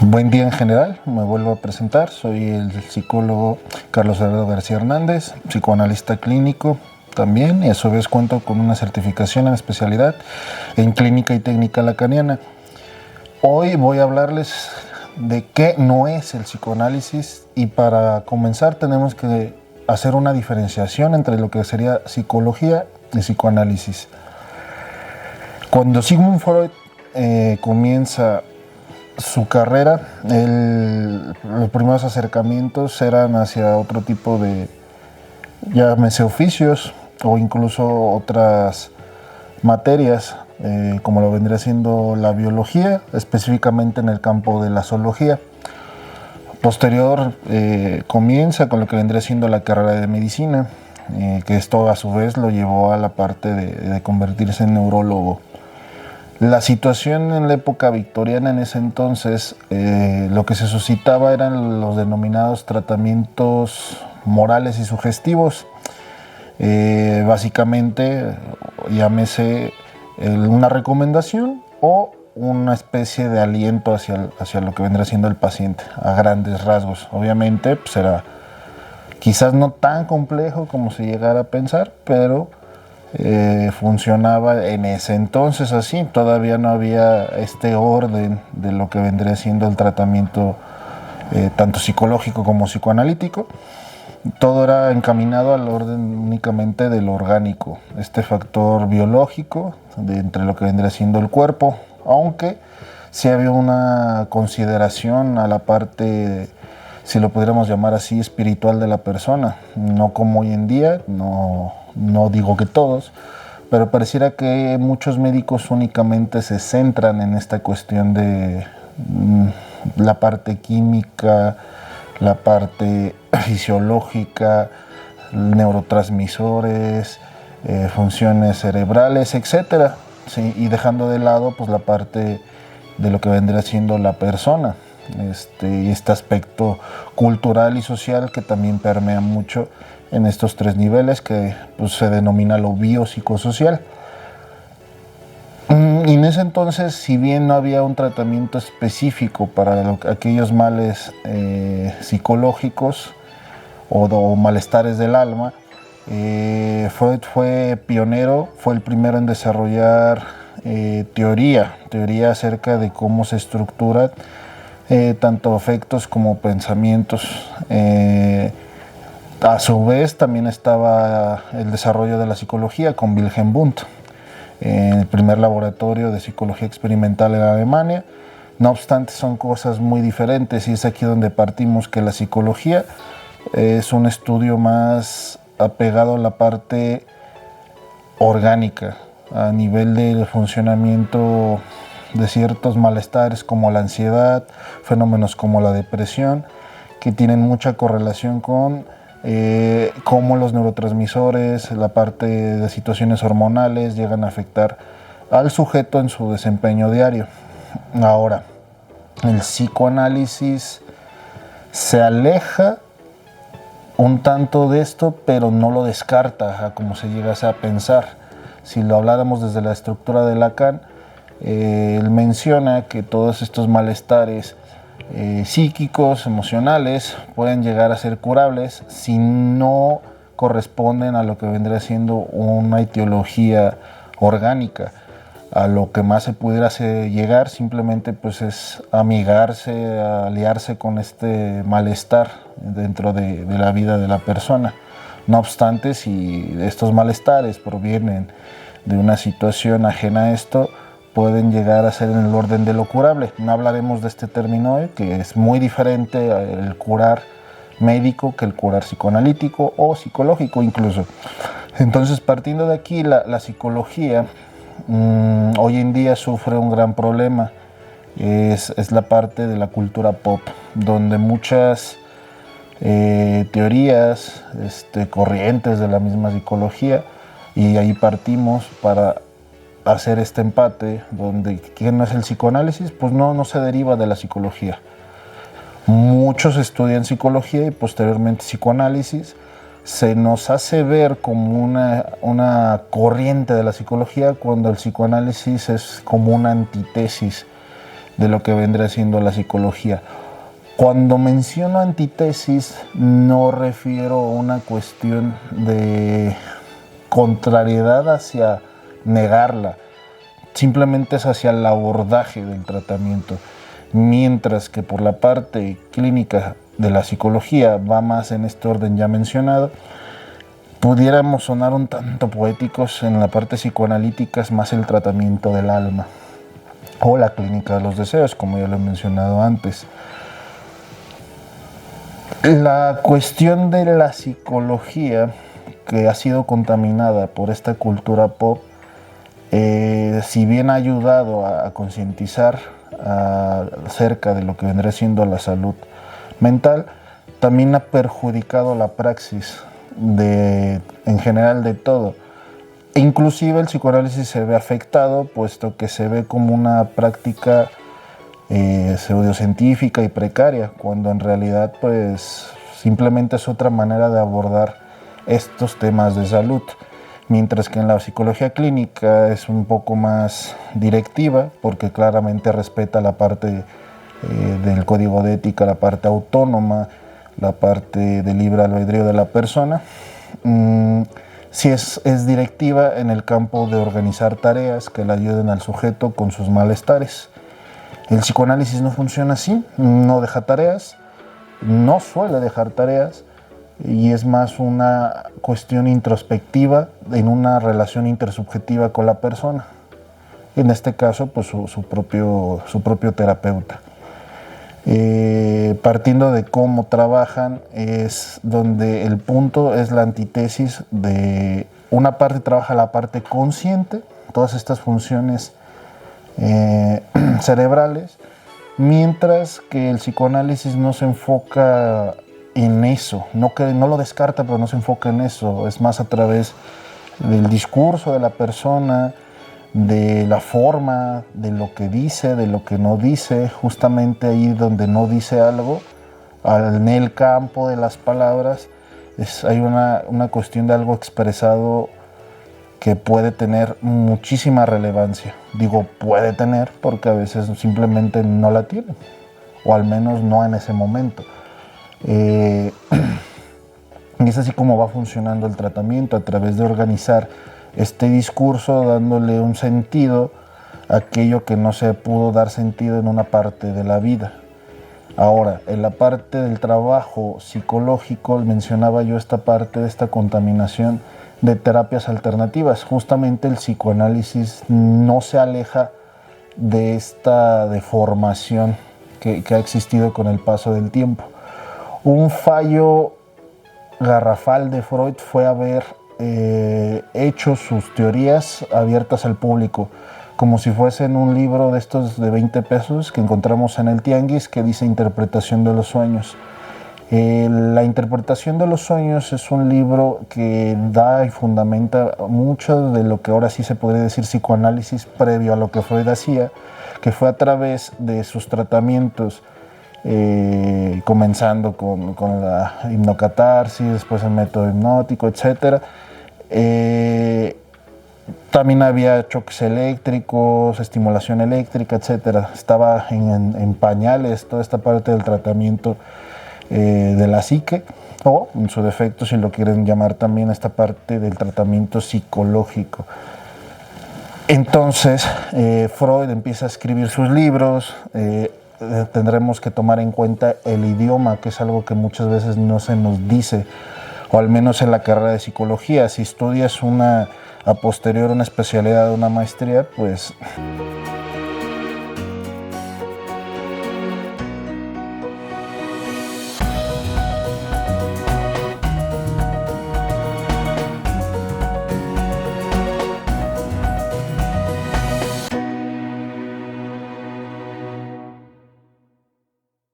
Buen día en general, me vuelvo a presentar, soy el psicólogo Carlos Alberto García Hernández, psicoanalista clínico también, y a su vez cuento con una certificación en especialidad en clínica y técnica lacaniana. Hoy voy a hablarles de qué no es el psicoanálisis, y para comenzar tenemos que hacer una diferenciación entre lo que sería psicología y psicoanálisis. Cuando Sigmund Freud comienza su carrera, los primeros acercamientos eran hacia otro tipo de, llámese oficios o incluso otras materias, como lo vendría siendo la biología, específicamente en el campo de la zoología. Posterior comienza con lo que vendría siendo la carrera de medicina, que esto a su vez lo llevó a la parte de convertirse en neurólogo. La situación en la época victoriana, en ese entonces, lo que se suscitaba eran los denominados tratamientos morales y sugestivos. Básicamente, llámese una recomendación o una especie de aliento hacia lo que vendrá siendo el paciente, a grandes rasgos. Obviamente, pues era quizás no tan complejo como se llegara a pensar, pero funcionaba en ese entonces así. Todavía no había este orden de lo que vendría siendo el tratamiento tanto psicológico como psicoanalítico. Todo era encaminado al orden únicamente de lo orgánico, este factor biológico entre lo que vendría siendo el cuerpo, aunque sí había una consideración a la parte, si lo pudiéramos llamar así, espiritual de la persona. No como hoy en día, no digo que todos, pero pareciera que muchos médicos únicamente se centran en esta cuestión de la parte química, la parte fisiológica, neurotransmisores, funciones cerebrales, etcétera, ¿sí? Y dejando de lado pues la parte de lo que vendría siendo la persona, y este aspecto cultural y social que también permea mucho en estos tres niveles que pues, se denomina lo biopsicosocial. Y en ese entonces, si bien no había un tratamiento específico para aquellos males psicológicos o malestares del alma, Freud fue pionero, fue el primero en desarrollar teoría acerca de cómo se estructuran tanto afectos como pensamientos. A su vez también estaba el desarrollo de la psicología con Wilhelm Wundt, en el primer laboratorio de psicología experimental en Alemania. No obstante, son cosas muy diferentes, y es aquí donde partimos, que la psicología es un estudio más apegado a la parte orgánica, a nivel del funcionamiento de ciertos malestares como la ansiedad, fenómenos como la depresión, que tienen mucha correlación con cómo los neurotransmisores, la parte de situaciones hormonales llegan a afectar al sujeto en su desempeño diario. Ahora, el psicoanálisis se aleja un tanto de esto, pero no lo descarta, como se llegase a pensar. Si lo habláramos desde la estructura de Lacan, él menciona que todos estos malestares psíquicos, emocionales, pueden llegar a ser curables si no corresponden a lo que vendría siendo una etiología orgánica. A lo que más se pudiera llegar simplemente pues es amigarse, aliarse con este malestar dentro de la vida de la persona. No obstante, si estos malestares provienen de una situación ajena a esto, pueden llegar a ser en el orden de lo curable. No hablaremos de este término hoy, que es muy diferente el curar médico que el curar psicoanalítico o psicológico incluso. Entonces, partiendo de aquí, la psicología hoy en día sufre un gran problema. Es la parte de la cultura pop, donde muchas teorías, corrientes de la misma psicología, y ahí partimos para hacer este empate, donde ¿qué no es el psicoanálisis? Pues no se deriva de la psicología. Muchos estudian psicología y posteriormente psicoanálisis. Se nos hace ver como una corriente de la psicología, cuando el psicoanálisis es como una antítesis de lo que vendría siendo la psicología. Cuando menciono antítesis, no refiero a una cuestión de contrariedad hacia negarla, simplemente es hacia el abordaje del tratamiento, mientras que por la parte clínica de la psicología va más en este orden ya mencionado. Pudiéramos sonar un tanto poéticos, en la parte psicoanalítica es más el tratamiento del alma o la clínica de los deseos, como ya lo he mencionado antes. La cuestión de la psicología, que ha sido contaminada por esta cultura pop, si bien ha ayudado a concientizar acerca de lo que vendría siendo la salud mental, también ha perjudicado la praxis en general de todo. Inclusive el psicoanálisis se ve afectado, puesto que se ve como una práctica pseudocientífica y precaria, cuando en realidad pues simplemente es otra manera de abordar estos temas de salud. Mientras que en la psicología clínica es un poco más directiva, porque claramente respeta la parte del código de ética, la parte autónoma, la parte del libre albedrío de la persona. Sí es directiva en el campo de organizar tareas que le ayuden al sujeto con sus malestares. El psicoanálisis no funciona así, no deja tareas, no suele dejar tareas, y es más una cuestión introspectiva en una relación intersubjetiva con la persona. En este caso, pues su propio terapeuta. Partiendo de cómo trabajan, es donde el punto es la antítesis de una parte trabaja la parte consciente, todas estas funciones cerebrales, mientras que el psicoanálisis no se enfoca en eso, no lo descarta, pero no se enfoca en eso, es más a través del discurso de la persona, de la forma, de lo que dice, de lo que no dice, justamente ahí donde no dice algo, en el campo de las palabras, hay una cuestión de algo expresado que puede tener muchísima relevancia. Digo puede tener porque a veces simplemente no la tiene, o al menos no en ese momento. Y es así como va funcionando el tratamiento, a través de organizar este discurso, dándole un sentido a aquello que no se pudo dar sentido en una parte de la vida. Ahora, en la parte del trabajo psicológico, mencionaba yo esta parte de esta contaminación de terapias alternativas. Justamente el psicoanálisis no se aleja de esta deformación que ha existido con el paso del tiempo. Un fallo garrafal de Freud fue haber hecho sus teorías abiertas al público, como si fuesen un libro de estos de 20 pesos que encontramos en el tianguis, que dice Interpretación de los sueños. La interpretación de los sueños es un libro que da y fundamenta mucho de lo que ahora sí se podría decir psicoanálisis previo a lo que Freud hacía, que fue a través de sus tratamientos, comenzando con la hipnocatarsis, después el método hipnótico, etc. También había choques eléctricos, estimulación eléctrica, etc. Estaba en pañales toda esta parte del tratamiento de la psique, o en su defecto, si lo quieren llamar también, esta parte del tratamiento psicológico. Entonces Freud empieza a escribir sus libros. Tendremos que tomar en cuenta el idioma, que es algo que muchas veces no se nos dice, o al menos en la carrera de psicología. Si estudias a posterior una especialidad, una maestría, pues